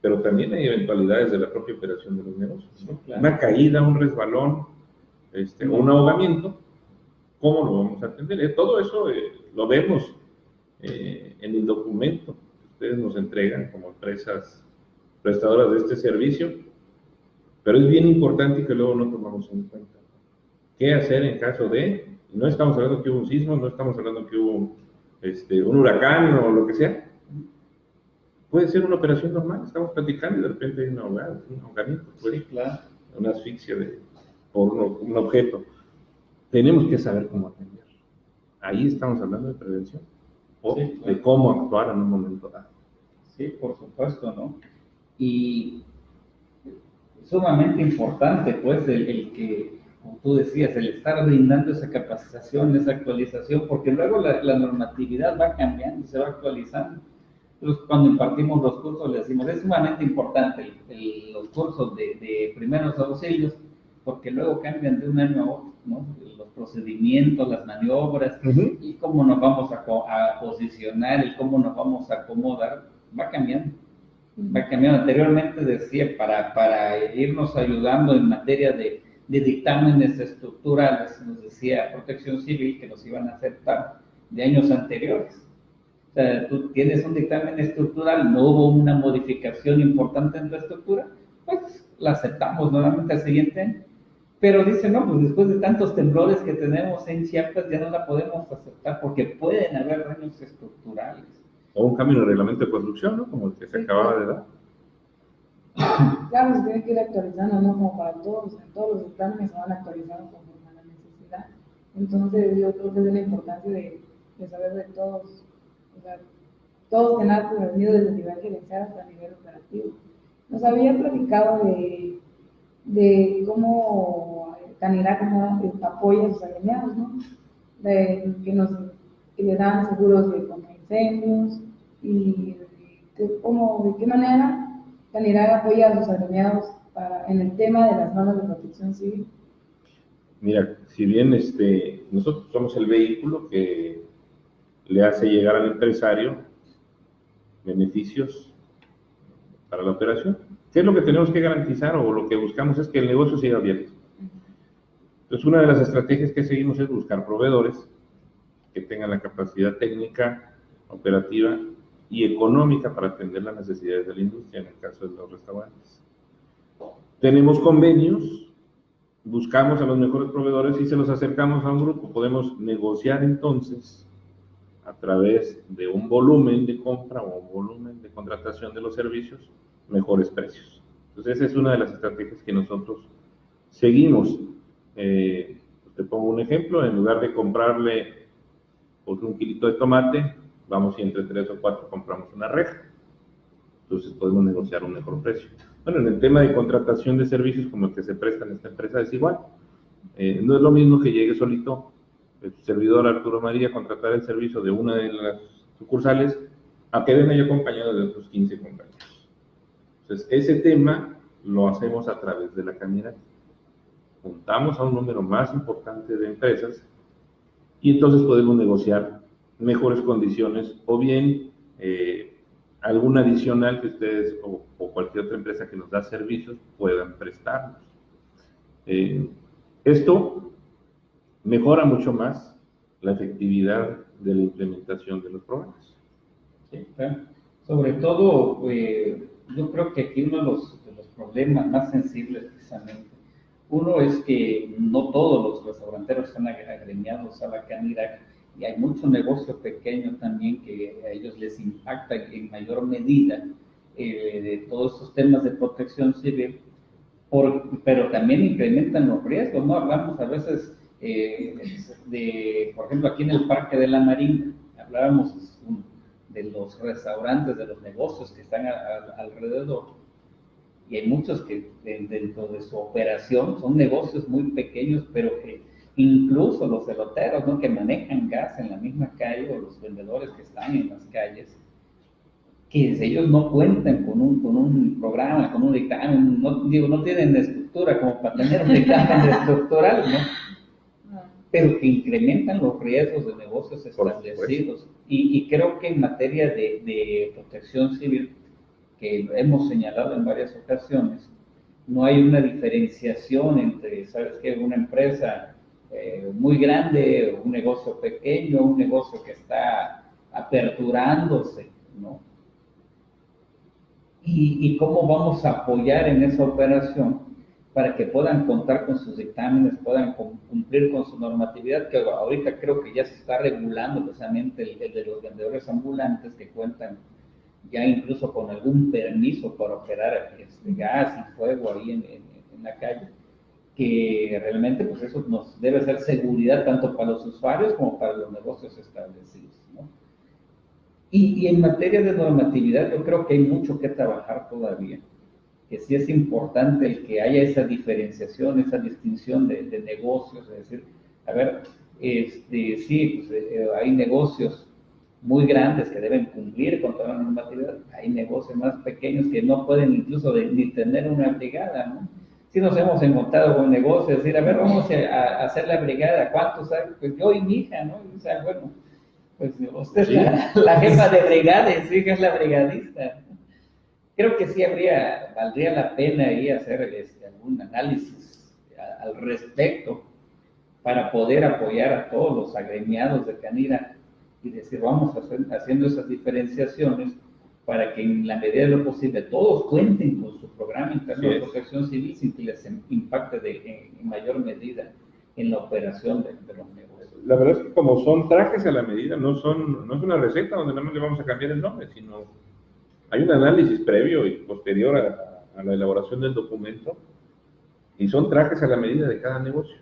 pero también hay eventualidades de la propia operación de los negocios, ¿no? Claro. Una caída, un resbalón, o un ahogamiento, ¿cómo lo vamos a atender? Todo eso lo vemos en el documento que ustedes nos entregan como empresas prestadoras de este servicio, pero es bien importante que luego no tomamos en cuenta qué hacer en caso de, no estamos hablando que hubo un sismo, no estamos hablando que hubo un huracán o lo que sea. Puede ser una operación normal, estamos platicando y de repente hay un ahogamiento, Sí, claro. una asfixia por un objeto. Tenemos que saber cómo atender. Ahí estamos hablando de prevención, o Sí, claro. de cómo actuar en un momento dado. Sí, por supuesto, ¿no? Y sumamente importante, pues, el que, como tú decías, el estar brindando esa capacitación, esa actualización, porque luego la normatividad va cambiando, se va actualizando. Entonces, cuando impartimos los cursos, le decimos, es sumamente importante los cursos de primeros auxilios, porque luego cambian de un año a otro, ¿no? Los procedimientos, las maniobras, y cómo nos vamos a posicionar, y cómo nos vamos a acomodar, va cambiando. Va cambiando. Anteriormente decía, para irnos ayudando en materia de dictámenes estructurales, nos decía Protección Civil que nos iban a aceptar de años anteriores. O sea, tú tienes un dictamen estructural, no hubo una modificación importante en tu estructura, pues la aceptamos nuevamente al siguiente año. Pero dice, no, pues después de tantos temblores que tenemos en Chiapas, ya no la podemos aceptar porque pueden haber daños estructurales. O un cambio en el reglamento de construcción, ¿no? Como el que se acababa de dar. Claro, se tiene que ir actualizando, ¿no? Como para todos los dictámenes se van actualizando conforme a la necesidad. Entonces, yo creo que es de la importancia de saber de todos, o sea, todos tener prevenido desde el nivel gerencial hasta el nivel operativo. Nos había platicado de cómo Canirac apoya a sus agremiados, ¿no? Que le dan seguros contra incendios y de qué manera Canirac apoya a sus agremiados en el tema de las normas de protección civil. Mira, si bien nosotros somos el vehículo que le hace llegar al empresario beneficios para la operación, ¿qué es lo que tenemos que garantizar o lo que buscamos es que el negocio siga abierto? Entonces, una de las estrategias que seguimos es buscar proveedores que tengan la capacidad técnica, operativa y económica para atender las necesidades de la industria, en el caso de los restaurantes. Tenemos convenios, buscamos a los mejores proveedores y se los acercamos a un grupo. Podemos negociar entonces a través de un volumen de compra o un volumen de contratación de los servicios, mejores precios. Entonces, esa es una de las estrategias que nosotros seguimos. Te pongo un ejemplo, en lugar de comprarle por un kilito de tomate, vamos y entre 3 o 4 compramos una reja. Entonces podemos negociar un mejor precio. Bueno, en el tema de contratación de servicios como el que se presta en esta empresa es igual. No es lo mismo que llegue solito el servidor Arturo María a contratar el servicio de una de las sucursales a que venga yo acompañado de otros 15 compañeros. Entonces, ese tema lo hacemos a través de la Canirac. Juntamos a un número más importante de empresas y entonces podemos negociar mejores condiciones o bien algún adicional que ustedes o cualquier otra empresa que nos da servicios puedan prestarnos. Esto mejora mucho más la efectividad de la implementación de los programas. Sí, claro. Sobre todo, yo creo que aquí uno de los problemas más sensibles precisamente, uno es que no todos los restauranteros están agremiados a la Canirac y hay mucho negocio pequeño también que a ellos les impacta en mayor medida de todos estos temas de protección civil, pero también incrementan los riesgos, ¿no? Hablamos a veces por ejemplo, aquí en el Parque de la Marina, hablábamos de los restaurantes, de los negocios que están alrededor, y hay muchos que dentro de su operación son negocios muy pequeños, pero que incluso los eloteros, ¿no? Que manejan gas en la misma calle, o los vendedores que están en las calles, que ellos no cuentan con un programa, con un dictamen, no tienen estructura como para tener un dictamen estructural, ¿no? Pero que incrementan los riesgos de negocios establecidos. Y creo que en materia de protección civil, que hemos señalado en varias ocasiones, no hay una diferenciación entre, ¿sabes qué? Una empresa muy grande, un negocio pequeño, un negocio que está aperturándose, ¿no? Y cómo vamos a apoyar en esa operación para que puedan contar con sus dictámenes, puedan cumplir con su normatividad, que ahorita creo que ya se está regulando precisamente el de los vendedores ambulantes que cuentan ya incluso con algún permiso para operar gas y fuego ahí en la calle, que realmente pues eso nos debe ser seguridad tanto para los usuarios como para los negocios establecidos, ¿no? Y en materia de normatividad yo creo que hay mucho que trabajar todavía, que sí es importante el que haya esa diferenciación, esa distinción de negocios, es decir, a ver, sí, pues, hay negocios muy grandes que deben cumplir con toda la normatividad, hay negocios más pequeños que no pueden incluso ni tener una brigada, ¿no? Si nos hemos encontrado con negocios, decir, a ver, vamos a hacer la brigada, ¿cuántos hay? Pues yo y mi hija, ¿no? O sea, bueno, pues usted es la jefa de brigada y su hija es la brigadista. Creo que sí valdría la pena ahí hacer algún análisis al respecto para poder apoyar a todos los agremiados de Canira y decir, vamos haciendo esas diferenciaciones para que en la medida de lo posible todos cuenten con su programa interno de protección civil sin que les impacte en mayor medida en la operación de los negocios. La verdad es que como son trajes a la medida, no es una receta donde nada más le vamos a cambiar el nombre, sino hay un análisis previo y posterior a la elaboración del documento, y son trajes a la medida de cada negocio.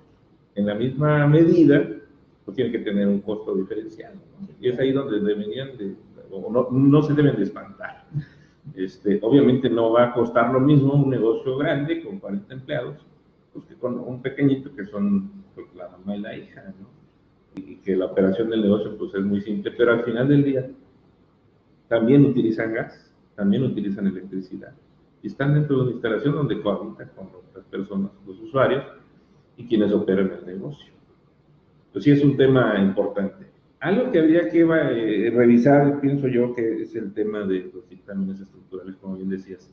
En la misma medida, pues tiene que tener un costo diferenciado, ¿no? Y es ahí donde no se deben de espantar. Obviamente no va a costar lo mismo un negocio grande con 40 empleados, pues que con un pequeñito que son pues, la mamá y la hija, ¿no? Y que la operación del negocio pues es muy simple, pero al final del día también utilizan gas, también utilizan electricidad, y están dentro de una instalación donde cohabitan con otras personas, los usuarios y quienes operan el negocio. Pues sí es un tema importante. Algo que habría que revisar, pienso yo, que es el tema de los dictámenes estructurales, como bien decías,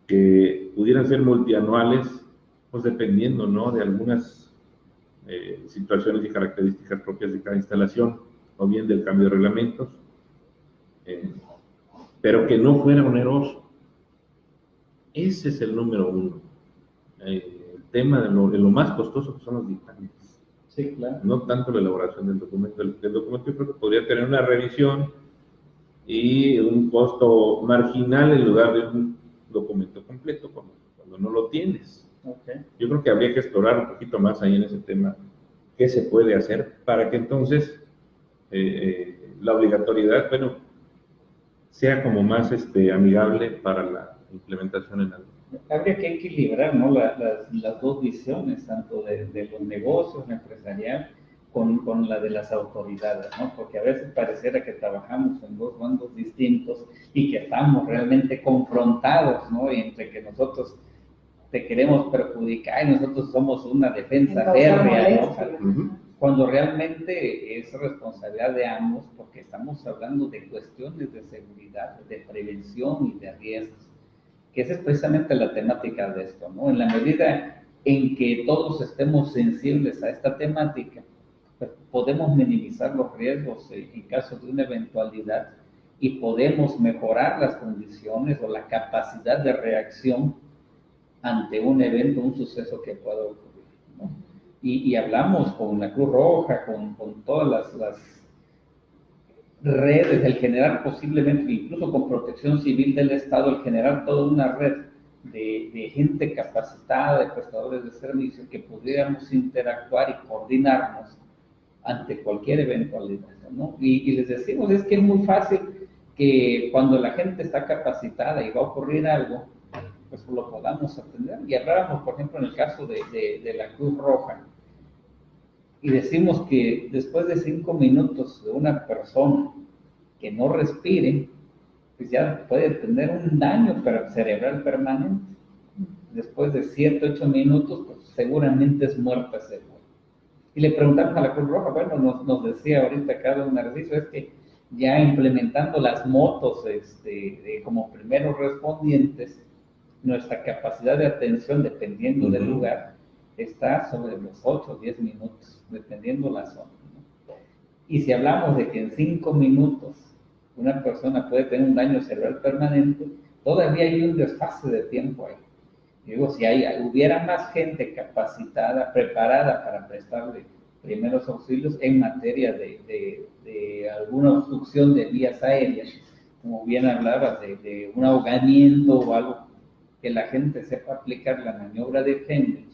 que pudieran ser multianuales, pues dependiendo, ¿no?, de algunas situaciones y características propias de cada instalación, o bien del cambio de reglamentos, pero que no fuera oneroso. Ese es el número uno. El tema de lo más costoso que son los dictámenes. Sí, claro. No tanto la elaboración del documento. El documento yo creo que podría tener una revisión y un costo marginal en lugar de un documento completo cuando no lo tienes. Okay. Yo creo que habría que explorar un poquito más ahí en ese tema qué se puede hacer para que entonces la obligatoriedad, bueno, sea como más amigable para la implementación en algo. Habría que equilibrar, ¿no?, las dos visiones, tanto de los negocios, la empresarial, con la de las autoridades, ¿no? Porque a veces pareciera que trabajamos en dos bandos distintos y que estamos realmente confrontados, ¿no? Y entre que nosotros te queremos perjudicar y nosotros somos una defensa férrea, ¿no? Cuando realmente es responsabilidad de ambos, porque estamos hablando de cuestiones de seguridad, de prevención y de riesgos, que esa es precisamente la temática de esto, ¿no? En la medida en que todos estemos sensibles a esta temática, pues podemos minimizar los riesgos en caso de una eventualidad y podemos mejorar las condiciones o la capacidad de reacción ante un evento, un suceso que pueda ocurrir, ¿no? Y hablamos con la Cruz Roja, con todas las redes, el generar posiblemente, incluso con Protección Civil del Estado, el generar toda una red de gente capacitada, de prestadores de servicios, que pudiéramos interactuar y coordinarnos ante cualquier eventualidad, ¿no? Y les decimos, es que es muy fácil que cuando la gente está capacitada y va a ocurrir algo, pues lo podamos atender. Y hablábamos, por ejemplo, en el caso de la Cruz Roja, y decimos que después de 5 minutos de una persona que no respire, pues ya puede tener un daño cerebral permanente. Después de 7, 8 minutos, pues seguramente es muerta segura. Y le preguntamos a la Cruz Roja, bueno, nos decía ahorita Carlos Narciso, es que ya implementando las motos como primeros respondientes, nuestra capacidad de atención, dependiendo del lugar, está sobre los 8 o 10 minutos, dependiendo la zona, ¿no? Y si hablamos de que en 5 minutos una persona puede tener un daño cerebral permanente, todavía hay un desfase de tiempo ahí. Digo, si hubiera más gente capacitada, preparada para prestarle primeros auxilios en materia de alguna obstrucción de vías aéreas, como bien hablabas, de un ahogamiento o algo, que la gente sepa aplicar la maniobra de Fenwick,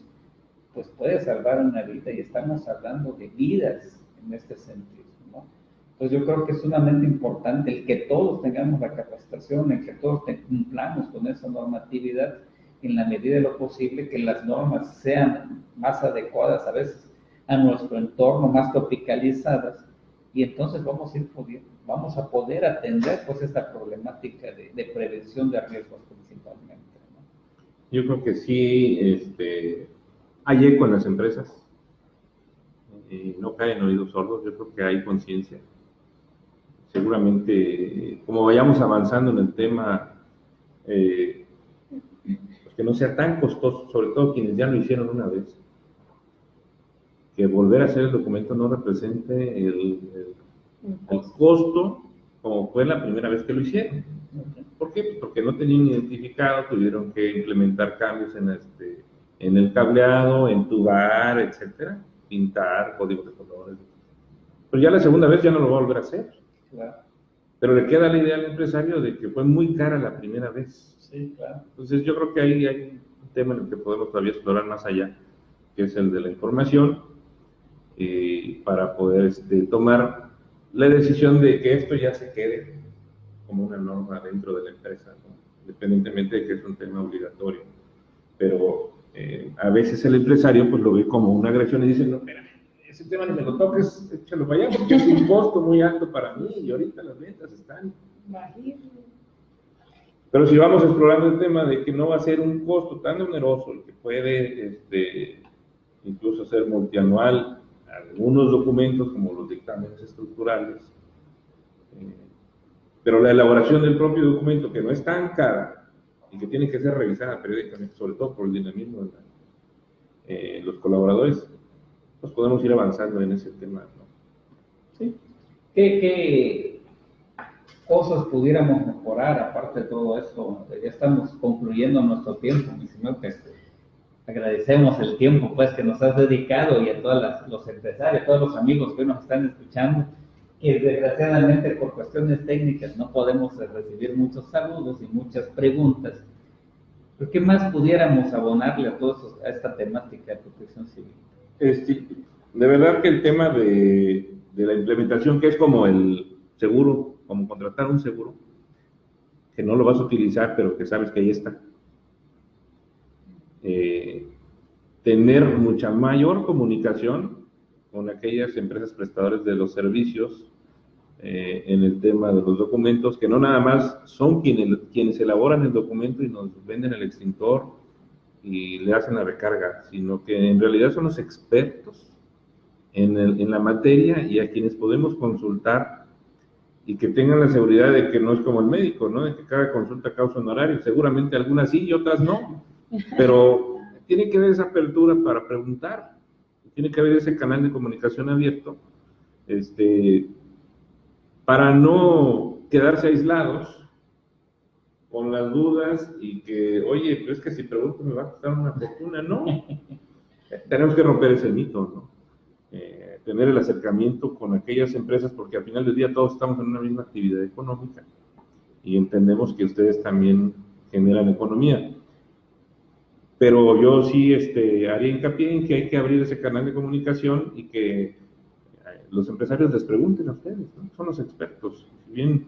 pues puede salvar una vida, y estamos hablando de vidas en este sentido, ¿no? Entonces yo creo que es sumamente importante el que todos tengamos la capacitación, el que todos cumplamos con esa normatividad, en la medida de lo posible, que las normas sean más adecuadas a veces a nuestro entorno, más tropicalizadas, y entonces vamos a poder atender pues esta problemática de prevención de riesgos principalmente, ¿no? Yo creo que sí, hay eco en las empresas, no caen oídos sordos, yo creo que hay conciencia. Seguramente, como vayamos avanzando en el tema, que no sea tan costoso, sobre todo quienes ya lo hicieron una vez, que volver a hacer el documento no represente el costo como fue la primera vez que lo hicieron. ¿Por qué? Pues porque no tenían identificado, tuvieron que implementar cambios en el cableado, entubar, etcétera, pintar, códigos de colores. Pero ya la segunda vez ya no lo va a volver a hacer. Claro. Pero le queda la idea al empresario de que fue muy cara la primera vez. Sí, claro. Entonces yo creo que ahí hay un tema en el que podemos todavía explorar más allá, que es el de la información, para poder tomar la decisión de que esto ya se quede como una norma dentro de la empresa, ¿no? Independientemente de que es un tema obligatorio. Pero a veces el empresario pues lo ve como una agresión y dice, no, espérame, ese tema no me lo toques, échalo para allá, porque es un costo muy alto para mí y ahorita las ventas están bajísimas. Pero si vamos explorando el tema de que no va a ser un costo tan oneroso y que puede incluso ser multianual, algunos documentos como los dictámenes estructurales, pero la elaboración del propio documento, que no es tan cara y que tiene que ser revisada periódicamente, sobre todo por el dinamismo de los colaboradores, pues podemos ir avanzando en ese tema, ¿no? Sí. ¿Qué cosas pudiéramos mejorar aparte de todo esto? Ya estamos concluyendo nuestro tiempo, mi señor, que agradecemos el tiempo pues que nos has dedicado, y a todos los empresarios, a todos los amigos que nos están escuchando, que desgraciadamente por cuestiones técnicas no podemos recibir muchos saludos y muchas preguntas. ¿Pero qué más pudiéramos abonarle a esta temática de protección civil? De verdad que el tema de la implementación, que es como el seguro, como contratar un seguro, que no lo vas a utilizar, pero que sabes que ahí está. Tener mucha mayor comunicación con aquellas empresas prestadoras de los servicios en el tema de los documentos, que no nada más son quienes elaboran el documento y nos venden el extintor y le hacen la recarga, sino que en realidad son los expertos en la materia y a quienes podemos consultar, y que tengan la seguridad de que no es como el médico, ¿no? De que cada consulta causa honorario. Seguramente algunas sí y otras no, pero tiene que haber esa apertura para preguntar, tiene que haber ese canal de comunicación abierto, para no quedarse aislados con las dudas y que, oye, pero es que si pregunto me va a costar una fortuna. No, tenemos que romper ese mito, ¿no? Tener el acercamiento con aquellas empresas, porque al final del día todos estamos en una misma actividad económica y entendemos que ustedes también generan economía. Pero yo sí haría hincapié en que hay que abrir ese canal de comunicación y que los empresarios les pregunten a ustedes, ¿no? Son los expertos. Si bien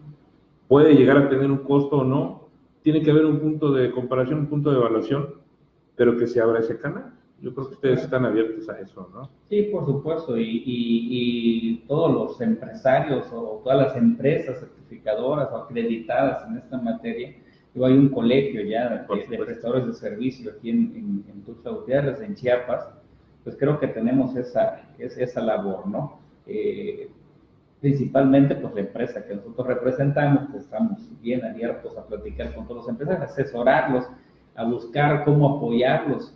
puede llegar a tener un costo o no, tiene que haber un punto de comparación, un punto de evaluación, pero que se abra ese canal. Yo creo que ustedes están abiertos a eso, ¿no? Sí, por supuesto, y todos los empresarios o todas las empresas certificadoras o acreditadas en esta materia, hay un colegio ya de prestadores de servicio aquí en Tuxtla Gutiérrez, en Chiapas, pues creo que tenemos esa labor, ¿no? Principalmente, pues la empresa que nosotros representamos, pues estamos bien abiertos a platicar con todos los empresarios, a asesorarlos, a buscar cómo apoyarlos,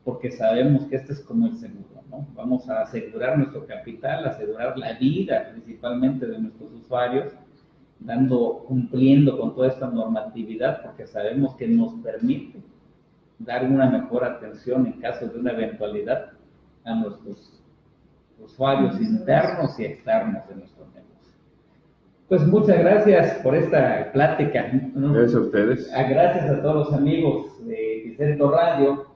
porque sabemos que este es como el seguro, ¿no? Vamos a asegurar nuestro capital, asegurar la vida principalmente de nuestros usuarios, cumpliendo con toda esta normatividad, porque sabemos que nos permite dar una mejor atención en caso de una eventualidad a nuestros usuarios internos y externos de nuestro negocio. Pues muchas gracias por esta plática. Gracias a ustedes. Gracias a todos los amigos de Epicentro Radio.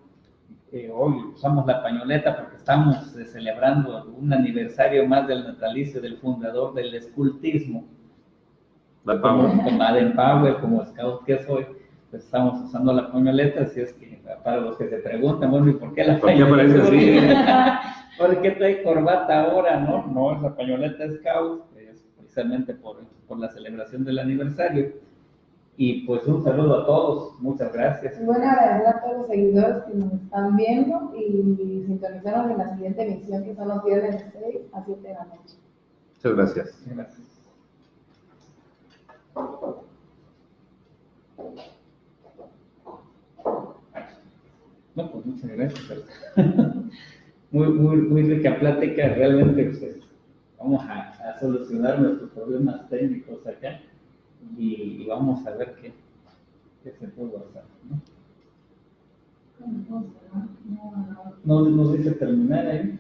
Hoy usamos la pañoleta porque estamos celebrando un aniversario más del natalicio del fundador del escultismo. Baden-Powell, como scout que soy, pues estamos usando la pañoleta, así es que para los que se preguntan, bueno, ¿y por qué la pañoleta? ¿Por qué aparece así? ¿Por qué trae corbata ahora? No, es la pañoleta scout, es precisamente por la celebración del aniversario. Y pues un saludo a todos, muchas gracias. Y bueno, agradecer a todos los seguidores que nos están viendo y sintonizaron en la siguiente emisión, que son los viernes de 6 a 7 de la noche. Muchas gracias. Gracias. No, pues muchas gracias. Muy rica plática, realmente pues, vamos a solucionar nuestros problemas técnicos acá y vamos a ver qué se puede hacer, ¿no? No nos dice terminar ahí.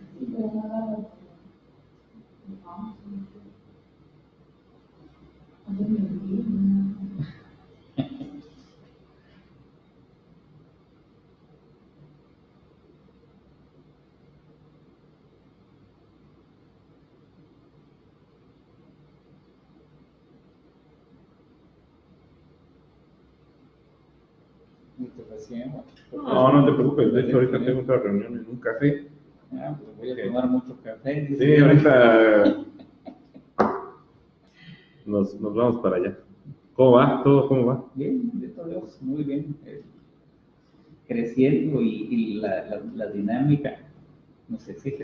No te preocupes, de hecho ahorita tengo otra reunión en un café. Pues voy a tomar mucho café. Sí, ahorita nos vamos para allá. ¿Cómo va? ¿Todo cómo va? Bien, de todos Dios, muy bien. Creciendo y la dinámica nos exige